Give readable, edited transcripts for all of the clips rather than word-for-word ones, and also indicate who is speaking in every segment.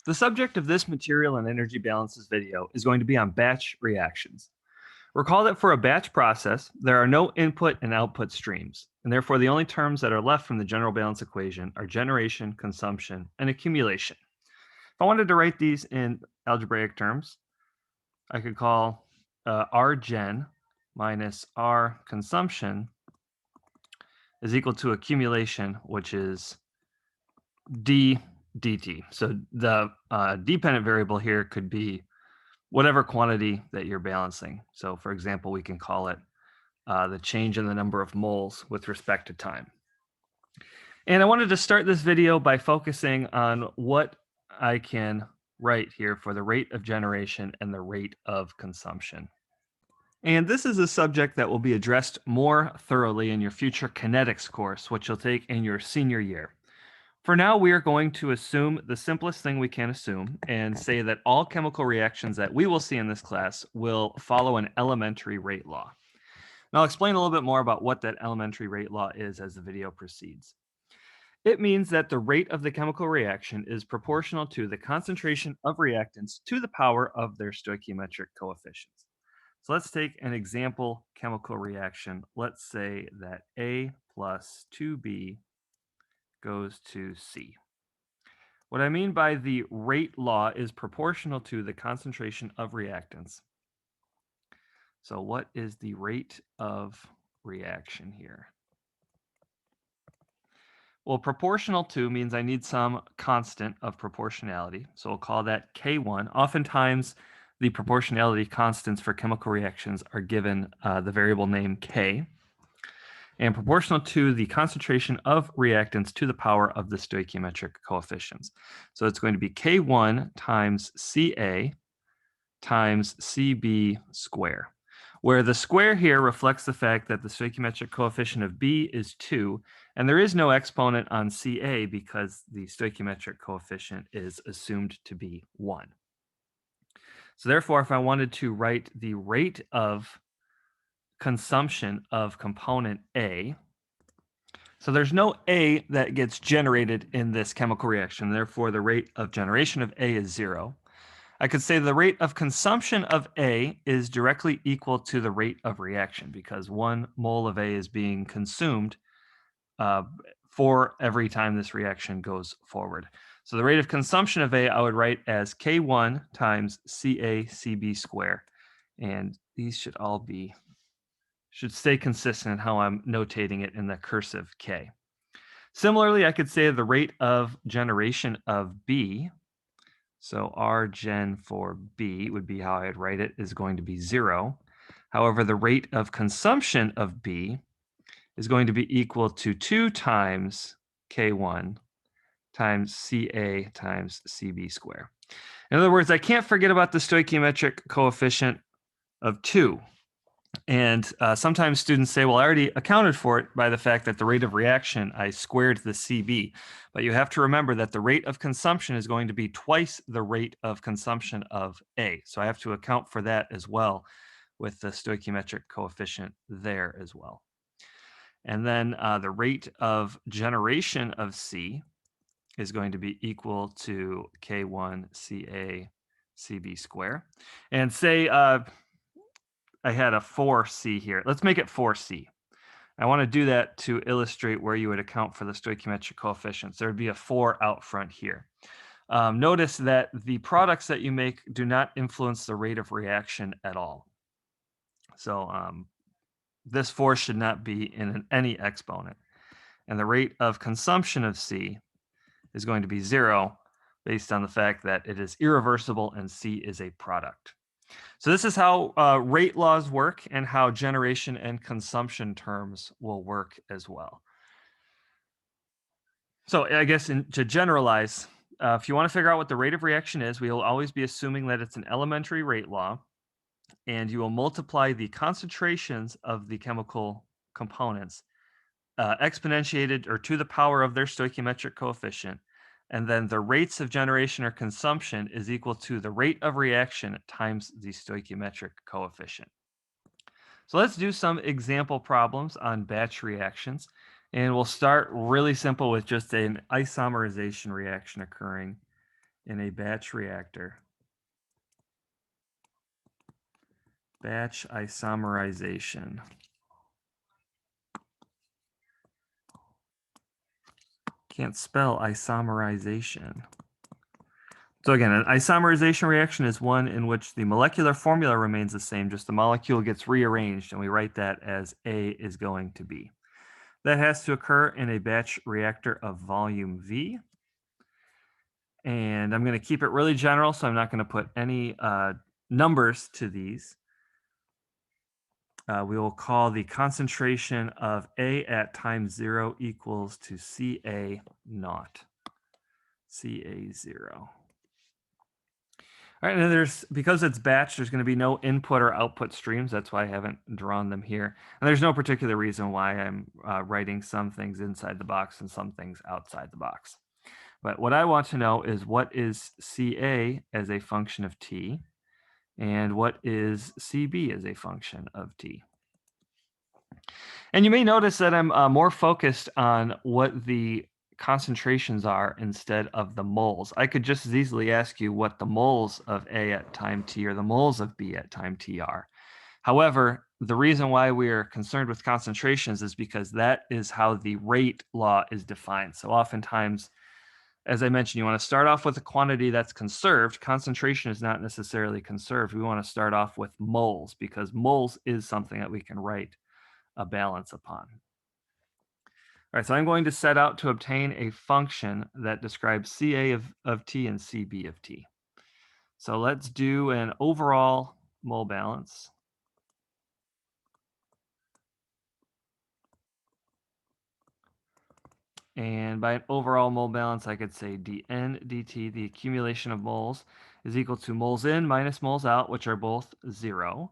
Speaker 1: The subject of this material and energy balances video is going to be on batch reactions. Recall that for a batch process, there are no input and output streams, and therefore the only terms that are left from the general balance equation are generation, consumption, and accumulation. If I wanted to write these in algebraic terms, I could call R gen minus R consumption is equal to accumulation, which is d dt. So the dependent variable here could be whatever quantity that you're balancing. So for example, we can call it the change in the number of moles with respect to time. And I wanted to start this video by focusing on what I can write here for the rate of generation and the rate of consumption. And this is a subject that will be addressed more thoroughly in your future kinetics course, which you'll take in your senior year. For now, we are going to assume the simplest thing we can assume and say that all chemical reactions that we will see in this class will follow an elementary rate law. And I'll explain a little bit more about what that elementary rate law is as the video proceeds. It means that the rate of the chemical reaction is proportional to the concentration of reactants to the power of their stoichiometric coefficients. So let's take an example chemical reaction. Let's say that A plus 2B goes to C. What I mean by the rate law is proportional to the concentration of reactants. So what is the rate of reaction here? Well, proportional to means I need some constant of proportionality. So we'll call that K1. Oftentimes, the proportionality constants for chemical reactions are given the variable name K, and proportional to the concentration of reactants to the power of the stoichiometric coefficients. So it's going to be K1 times Ca times Cb square, where the square here reflects the fact that the stoichiometric coefficient of B is 2, and there is no exponent on Ca because the stoichiometric coefficient is assumed to be 1. So therefore, if I wanted to write the rate of consumption of component A, so there's no A that gets generated in this chemical reaction. Therefore, the rate of generation of A is 0. I could say the rate of consumption of A is directly equal to the rate of reaction because 1 mole of A is being consumed for every time this reaction goes forward. So the rate of consumption of A I would write as K1 times CaCb square. And these should stay consistent in how I'm notating it in the cursive K. Similarly, I could say the rate of generation of B, so R gen for B would be how I'd write it, is going to be 0. However, the rate of consumption of B is going to be equal to 2 times K1 times Ca times Cb square. In other words, I can't forget about the stoichiometric coefficient of 2. And sometimes students say, well, I already accounted for it by the fact that the rate of reaction, I squared the Cb. But you have to remember that the rate of consumption is going to be twice the rate of consumption of A. So I have to account for that as well with the stoichiometric coefficient there as well. And then the rate of generation of C is going to be equal to K1 Ca Cb square. And say I had a 4C here. Let's make it 4C. I want to do that to illustrate where you would account for the stoichiometric coefficients. There would be a 4 out front here. Notice that the products that you make do not influence the rate of reaction at all. So this 4 should not be in any exponent. And the rate of consumption of C is going to be 0 based on the fact that it is irreversible and C is a product. So this is how rate laws work and how generation and consumption terms will work as well. So I guess to generalize, if you want to figure out what the rate of reaction is, we will always be assuming that it's an elementary rate law, and you will multiply the concentrations of the chemical components exponentiated or to the power of their stoichiometric coefficient, and then the rates of generation or consumption is equal to the rate of reaction times the stoichiometric coefficient. So let's do some example problems on batch reactions. And we'll start really simple with just an isomerization reaction occurring in a batch reactor. Batch isomerization. Can't spell isomerization. So again, an isomerization reaction is one in which the molecular formula remains the same, just the molecule gets rearranged, and we write that as A is going to B. That has to occur in a batch reactor of volume V. And I'm going to keep it really general, so I'm not going to put any numbers to these. We will call the concentration of A at time 0 equals to Ca naught, Ca 0. All right, and there's, because it's batch, there's going to be no input or output streams. That's why I haven't drawn them here. And there's no particular reason why I'm writing some things inside the box and some things outside the box. But what I want to know is what is Ca as a function of t, and what is Cb as a function of t. And you may notice that I'm more focused on what the concentrations are instead of the moles. I could just as easily ask you what the moles of A at time t or the moles of B at time t are. However, the reason why we are concerned with concentrations is because that is how the rate law is defined. So oftentimes, as I mentioned, you want to start off with a quantity that's conserved. Concentration is not necessarily conserved. We want to start off with moles because moles is something that we can write a balance upon. All right, so I'm going to set out to obtain a function that describes Ca of t and Cb of t. So let's do an overall mole balance. And by an overall mole balance, I could say dN dt, the accumulation of moles, is equal to moles in minus moles out, which are both 0,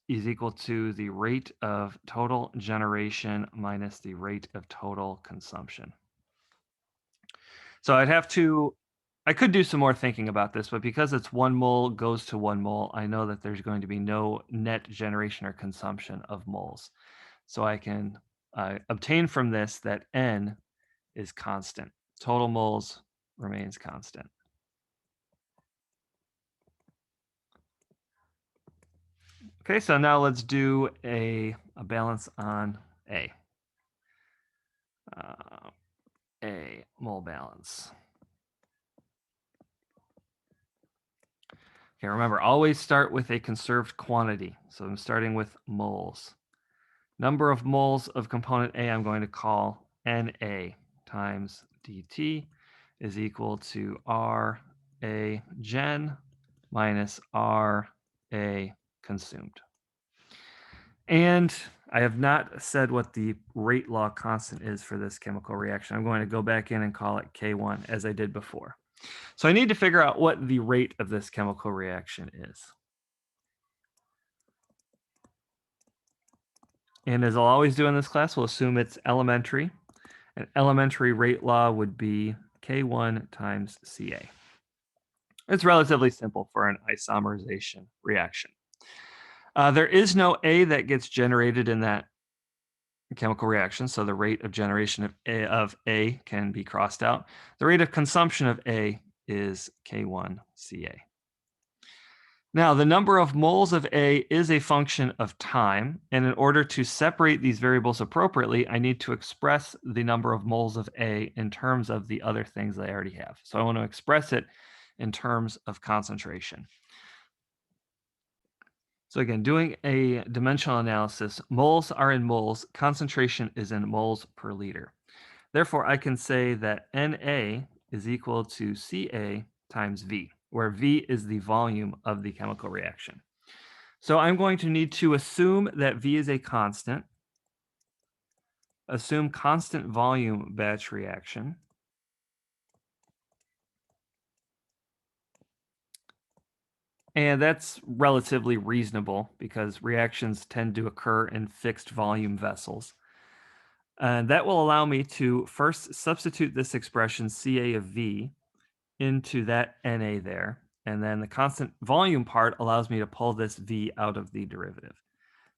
Speaker 1: is equal to the rate of total generation minus the rate of total consumption. So I could do some more thinking about this, but because it's 1 mole goes to 1 mole, I know that there's going to be no net generation or consumption of moles. So I can obtain from this that N is constant. Total moles remains constant. Okay, so now let's do a balance on A. A mole balance. Okay, remember, always start with a conserved quantity. So I'm starting with moles. Number of moles of component A I'm going to call Na times dt is equal to Ra gen minus Ra consumed. And I have not said what the rate law constant is for this chemical reaction. I'm going to go back in and call it K1 as I did before. So I need to figure out what the rate of this chemical reaction is. And as I'll always do in this class, we'll assume it's elementary. An elementary rate law would be K1 times Ca. It's relatively simple for an isomerization reaction. There is no A that gets generated in that chemical reaction, so the rate of generation of A can be crossed out. The rate of consumption of A is K1 Ca. Now, the number of moles of A is a function of time, and in order to separate these variables appropriately, I need to express the number of moles of A in terms of the other things I already have. So I want to express it in terms of concentration. So again, doing a dimensional analysis, moles are in moles, concentration is in moles per liter. Therefore, I can say that Na is equal to Ca times V, where V is the volume of the chemical reaction. So I'm going to need to assume that V is a constant, assume constant volume batch reaction, and that's relatively reasonable because reactions tend to occur in fixed volume vessels. And that will allow me to first substitute this expression Ca of V into that Na there. And then the constant volume part allows me to pull this V out of the derivative.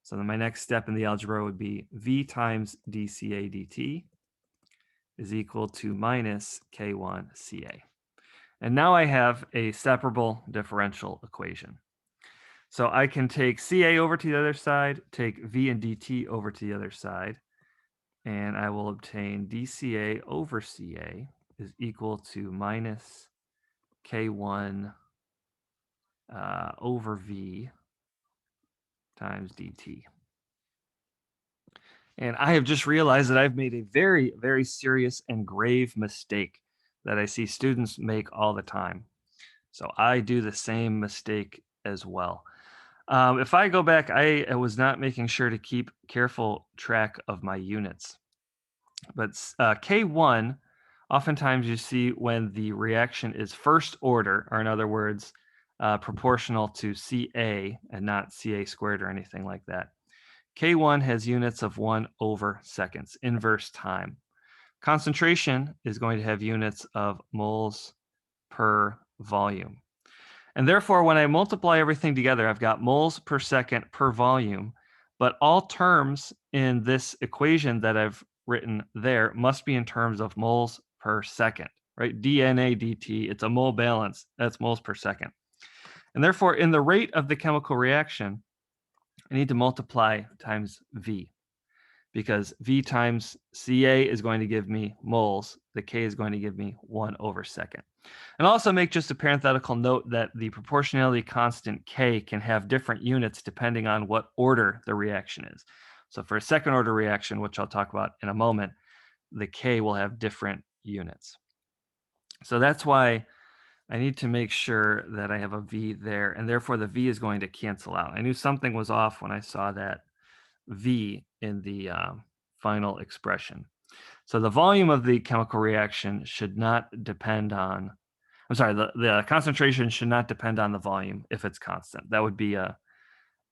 Speaker 1: So then my next step in the algebra would be V times dCa dt is equal to minus K1 Ca. And now I have a separable differential equation. So I can take Ca over to the other side, take V and dt over to the other side, and I will obtain dCa over Ca is equal to minus K1 over V times dt. And I have just realized that I've made a very, very serious and grave mistake that I see students make all the time. So I do the same mistake as well. If I go back, I was not making sure to keep careful track of my units. But K1, oftentimes you see when the reaction is first order, or in other words, proportional to Ca and not Ca squared or anything like that. K1 has units of 1 over seconds, inverse time. Concentration is going to have units of moles per volume. And therefore, when I multiply everything together, I've got moles per second per volume, but all terms in this equation that I've written there must be in terms of moles per second, right? dNA dt, it's a mole balance, that's moles per second. And therefore, in the rate of the chemical reaction, I need to multiply times V, because V times Ca is going to give me moles, the K is going to give me 1 over second. And also make just a parenthetical note that the proportionality constant K can have different units depending on what order the reaction is. So for a second order reaction, which I'll talk about in a moment, the K will have different units. So that's why I need to make sure that I have a V there, and therefore the V is going to cancel out. I knew something was off when I saw that V in the final expression. So the volume of the chemical reaction should not depend on, I'm sorry, the concentration should not depend on the volume if it's constant. That would be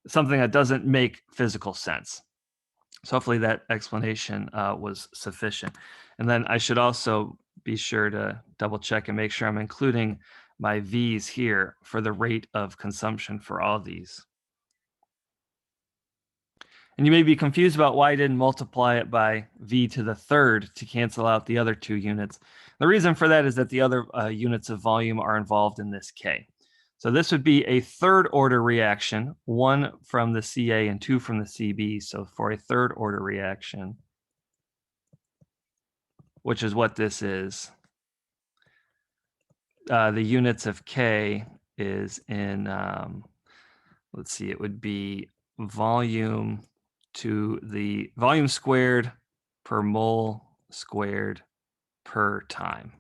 Speaker 1: something that doesn't make physical sense. So hopefully that explanation was sufficient. And then I should also be sure to double check and make sure I'm including my V's here for the rate of consumption for all these. And you may be confused about why I didn't multiply it by V to the third to cancel out the other two units. The reason for that is that the other units of volume are involved in this K. So this would be a third order reaction, 1 from the Ca and 2 from the Cb. So for a third order reaction, which is what this is, the units of K is in, let's see, it would be volume to the volume squared per mole squared per time,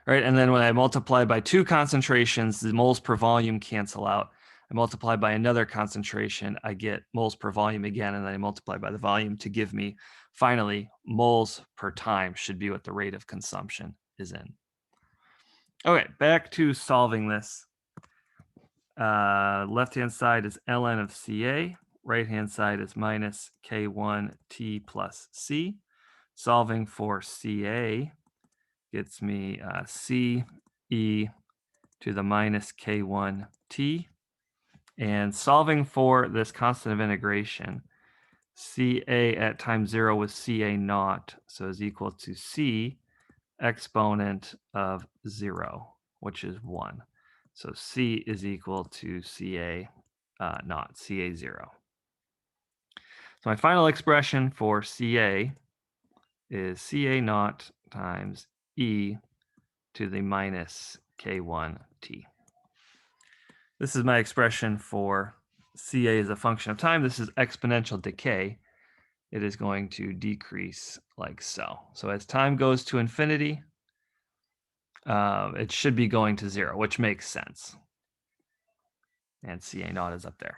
Speaker 1: right? And then when I multiply by two concentrations, the moles per volume cancel out. I multiply by another concentration, I get moles per volume again, and then I multiply by the volume to give me, finally, moles per time should be what the rate of consumption is in. Okay, back to solving this. Left-hand side is ln of Ca. Right-hand side is minus K1T plus C. Solving for Ca gets me Ce to the minus K1T. And solving for this constant of integration, Ca at time 0 was Ca naught, so is equal to C exponent of 0, which is 1. So C is equal to Ca naught, Ca 0. So my final expression for Ca is Ca naught times E to the minus K1T. This is my expression for Ca as a function of time. This is exponential decay. It is going to decrease like so. So as time goes to infinity, it should be going to 0, which makes sense. And Ca naught is up there.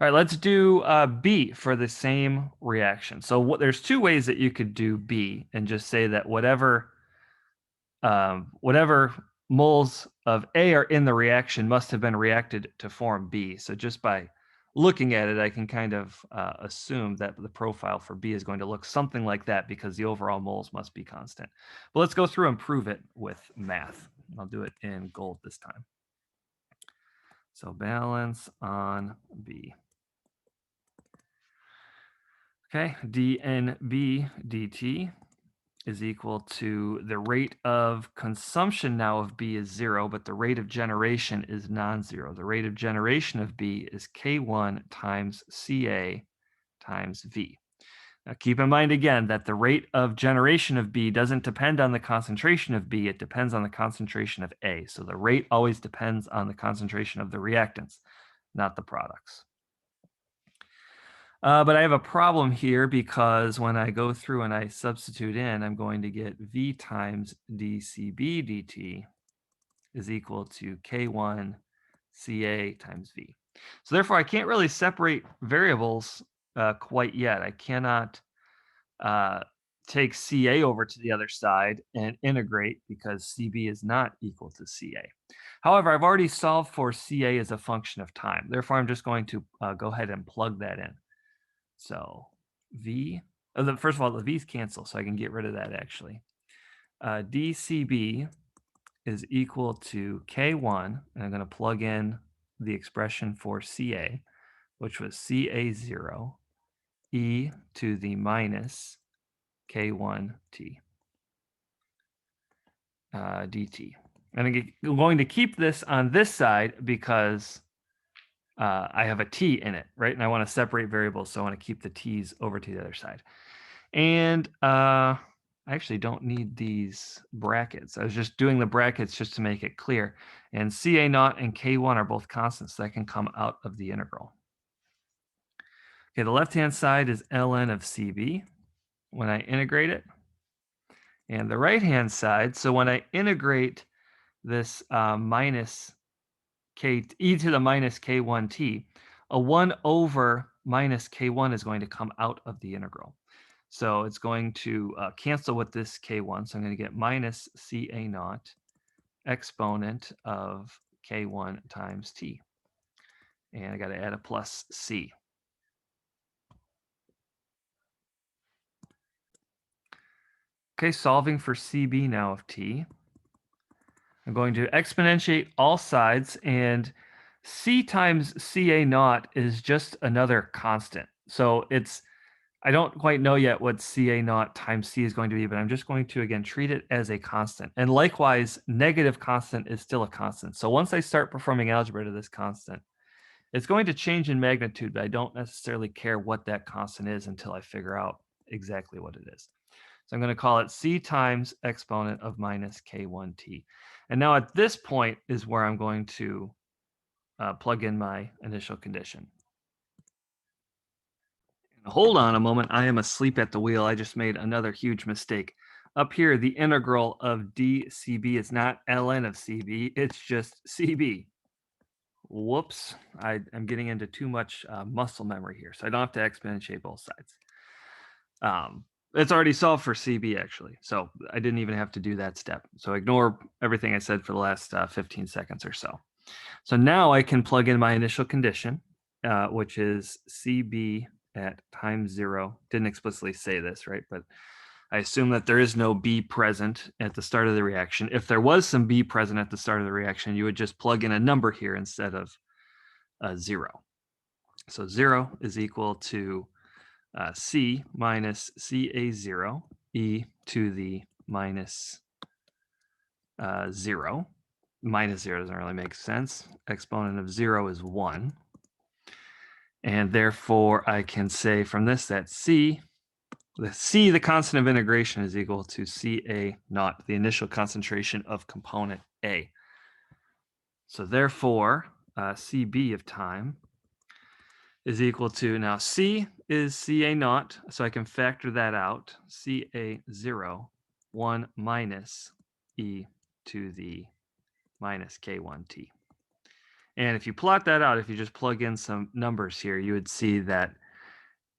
Speaker 1: All right, let's do B for the same reaction. So there's two ways that you could do B and just say that whatever moles of A are in the reaction must have been reacted to form B. So just by looking at it, I can kind of assume that the profile for B is going to look something like that because the overall moles must be constant. But let's go through and prove it with math. I'll do it in gold this time. So balance on B. Okay, dNB dt is equal to the rate of consumption now of B is 0, but the rate of generation is non-zero. The rate of generation of B is K1 times CA times V. Now keep in mind again that the rate of generation of B doesn't depend on the concentration of B, it depends on the concentration of A. So the rate always depends on the concentration of the reactants, not the products. But I have a problem here because when I go through and I substitute in, I'm going to get V times dCB dt is equal to K1 CA times V. So therefore, I can't really separate variables quite yet. I cannot take CA over to the other side and integrate because CB is not equal to CA. However, I've already solved for CA as a function of time. Therefore, I'm just going to go ahead and plug that in. So V, first of all, the V's cancel, so I can get rid of that actually. dCB is equal to K1, and I'm going to plug in the expression for CA, which was CA0 e to the minus K1t dt. And I'm going to keep this on this side because I have a t in it, right? And I want to separate variables, so I want to keep the t's over to the other side. And I actually don't need these brackets. I was just doing the brackets just to make it clear. And CA0 and K1 are both constants that can come out of the integral. Okay, the left-hand side is ln of CB when I integrate it. And the right-hand side, so when I integrate this minus k e to the minus K1t, a 1 over minus K1 is going to come out of the integral. So it's going to cancel with this K1. So I'm going to get minus CA0 exponent of K1 times T. And I got to add a plus C. Okay, solving for CB now of T. I'm going to exponentiate all sides, and C times CA0 is just another constant. So I don't quite know yet what CA0 times C is going to be, but I'm just going to, again, treat it as a constant. And likewise, negative constant is still a constant. So once I start performing algebra to this constant, it's going to change in magnitude, but I don't necessarily care what that constant is until I figure out exactly what it is. So I'm going to call it C times exponent of minus K1t. And now at this point is where I'm going to plug in my initial condition. Hold on a moment. I am asleep at the wheel. I just made another huge mistake. Up here, the integral of dCB is not ln of CB. It's just CB. Whoops. I'm getting into too much muscle memory here, so I don't have to exponentiate both sides. It's already solved for CB, actually, so I didn't even have to do that step. So ignore everything I said for the last 15 seconds or so. So now I can plug in my initial condition, which is CB at time 0. Didn't explicitly say this, right? But I assume that there is no B present at the start of the reaction. If there was some B present at the start of the reaction, you would just plug in a number here instead of 0. So 0 is equal to C minus CA0 e to the minus 0. Minus 0 doesn't really make sense. Exponent of 0 is 1. And therefore, I can say from this that the constant of integration, is equal to CA0, the initial concentration of component A. So therefore, CB of time is equal to, now C is CA0, so I can factor that out. CA0, 1 minus e to the minus K1t. And if you plot that out, if you just plug in some numbers here, you would see that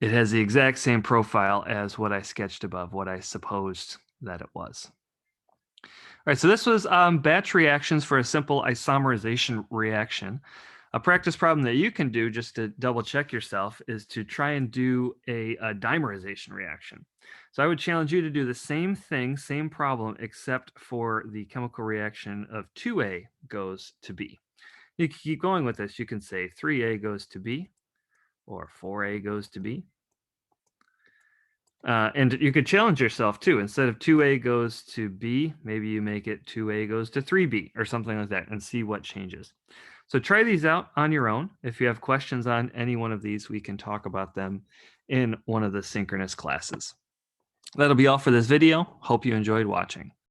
Speaker 1: it has the exact same profile as what I sketched above, what I supposed that it was. All right, so this was batch reactions for a simple isomerization reaction. A practice problem that you can do just to double check yourself is to try and do a dimerization reaction. So I would challenge you to do the same thing, same problem, except for the chemical reaction of 2A goes to B. You can keep going with this. You can say 3A goes to B, or 4A goes to B. And you could challenge yourself too. Instead of 2A goes to B, maybe you make it 2A goes to 3B or something like that and see what changes. So try these out on your own. If you have questions on any one of these, we can talk about them in one of the synchronous classes. That'll be all for this video. Hope you enjoyed watching.